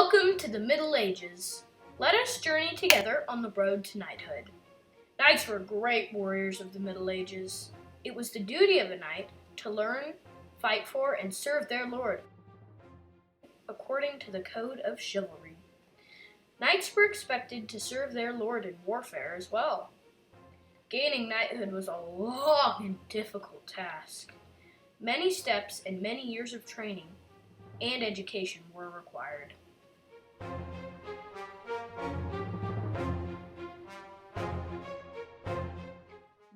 Welcome to the Middle Ages. Let us journey together on the road to knighthood. Knights were great warriors of the Middle Ages. It was the duty of a knight to learn, fight for, and serve their lord according to the code of chivalry. Knights were expected to serve their lord in warfare as well. Gaining knighthood was a long and difficult task. Many steps and many years of training and education were required.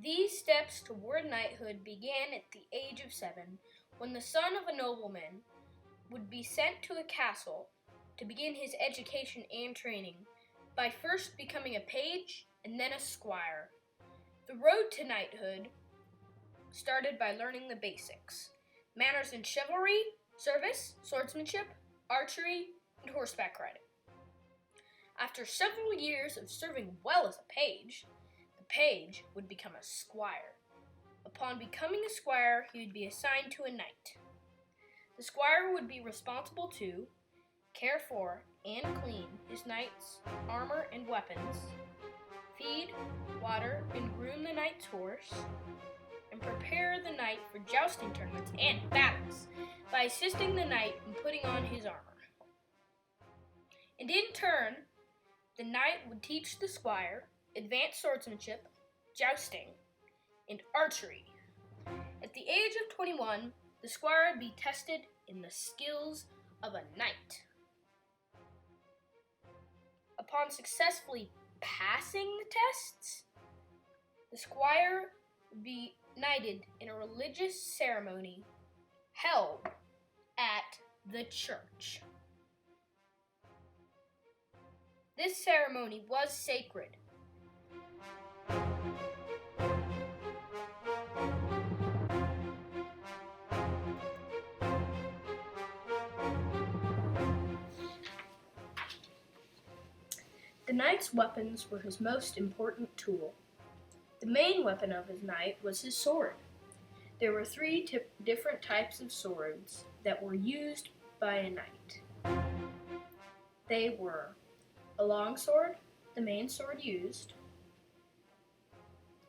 These steps toward knighthood began at the age of 7, when the son of a nobleman would be sent to a castle to begin his education and training by first becoming a page and then a squire. The road to knighthood started by learning the basics: manners in chivalry, service, swordsmanship, archery, and horseback riding. After several years of serving well as a page, the page would become a squire. Upon becoming a squire, he would be assigned to a knight. The squire would be responsible to care for and clean his knight's armor and weapons, feed, water, and groom the knight's horse, and prepare the knight for jousting tournaments and battles by assisting the knight in putting on his armor. And in turn, the knight would teach the squire advanced swordsmanship, jousting, and archery. At the age of 21, the squire would be tested in the skills of a knight. Upon successfully passing the tests, the squire would be knighted in a religious ceremony held at the church. This ceremony was sacred. The knight's weapons were his most important tool. The main weapon of his knight was his sword. There were three different types of swords that were used by a knight. They were a long sword, the main sword used,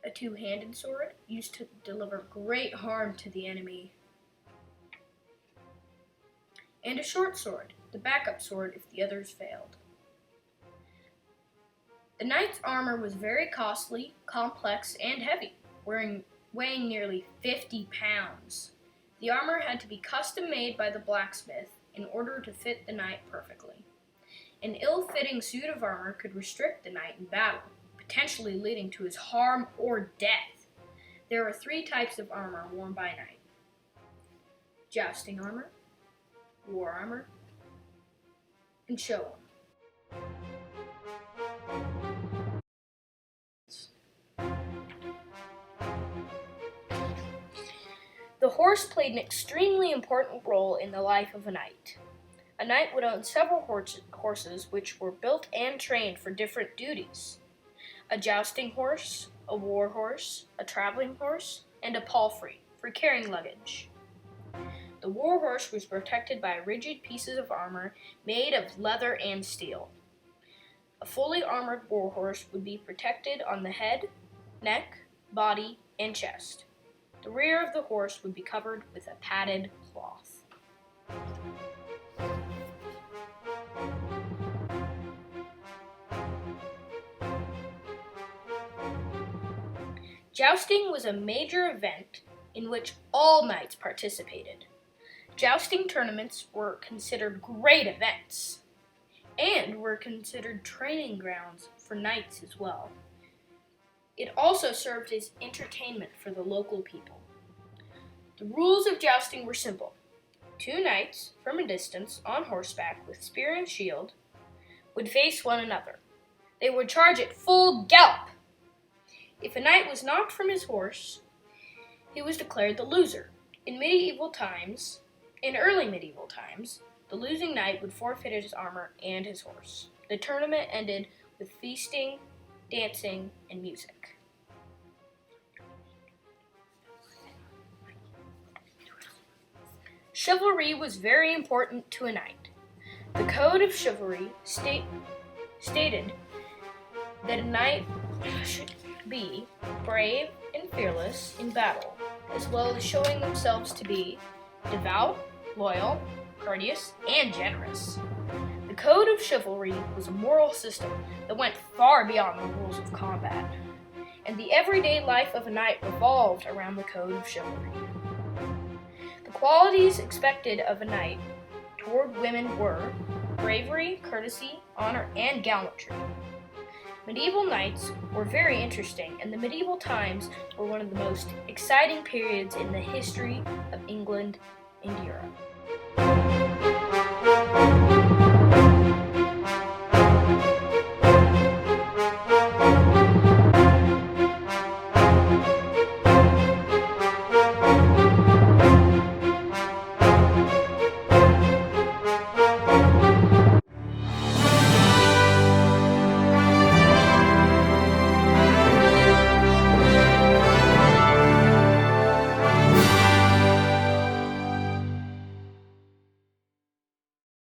a two-handed sword used to deliver great harm to the enemy, and a short sword, the backup sword if the others failed. The knight's armor was very costly, complex, and heavy, weighing nearly 50 pounds. The armor had to be custom made by the blacksmith in order to fit the knight perfectly. An ill-fitting suit of armor could restrict the knight in battle, potentially leading to his harm or death. There are three types of armor worn by a knight: jousting armor, war armor, and show armor. The horse played an extremely important role in the life of a knight. A knight would own several horses which were built and trained for different duties: a jousting horse, a war horse, a traveling horse, and a palfrey for carrying luggage. The war horse was protected by rigid pieces of armor made of leather and steel. A fully armored war horse would be protected on the head, neck, body, and chest. The rear of the horse would be covered with a padded cloth. Jousting was a major event in which all knights participated. Jousting tournaments were considered great events and were considered training grounds for knights as well. It also served as entertainment for the local people. The rules of jousting were simple. Two knights from a distance on horseback with spear and shield would face one another. They would charge at full gallop. If a knight was knocked from his horse, he was declared the loser. In early medieval times, the losing knight would forfeit his armor and his horse. The tournament ended with feasting, dancing, and music. Chivalry was very important to a knight. The Code of Chivalry stated that a knight should be brave and fearless in battle, as well as showing themselves to be devout, loyal, courteous, and generous. The Code of Chivalry was a moral system that went far beyond the rules of combat, and the everyday life of a knight revolved around the Code of Chivalry. The qualities expected of a knight toward women were bravery, courtesy, honor, and gallantry. Medieval knights were very interesting, and the medieval times were one of the most exciting periods in the history of England and Europe.